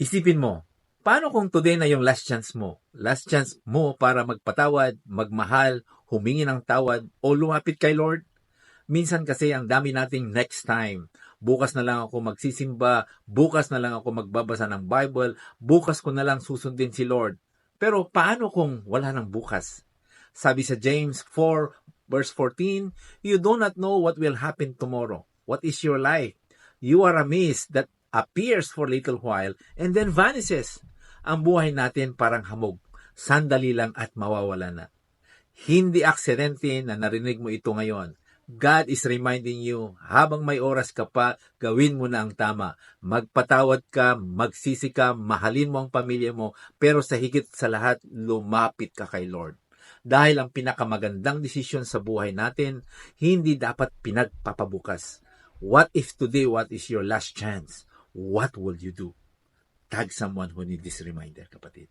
Isipin mo, paano kung today na yung last chance mo? Last chance mo para magpatawad, magmahal, humingi ng tawad, o lumapit kay Lord? Minsan kasi ang dami nating next time. Bukas na lang ako magsisimba, bukas na lang ako magbabasa ng Bible, bukas ko na lang susundin si Lord. Pero paano kung wala nang bukas? Sabi sa James 4 verse 14, you do not know what will happen tomorrow. What is your life? You are a mist that appears for a little while and then vanishes. Ang buhay natin parang hamog. Sandali lang at mawawala na. Hindi aksidente na narinig mo ito ngayon. God is reminding you, habang may oras ka pa, gawin mo na ang tama. Magpatawad ka, magsisi ka, mahalin mo ang pamilya mo, pero sa higit sa lahat, lumapit ka kay Lord. Dahil ang pinakamagandang desisyon sa buhay natin, hindi dapat pinagpapabukas. What if today, what is your last chance? What will you do? Tag someone who needs this reminder, kapatid.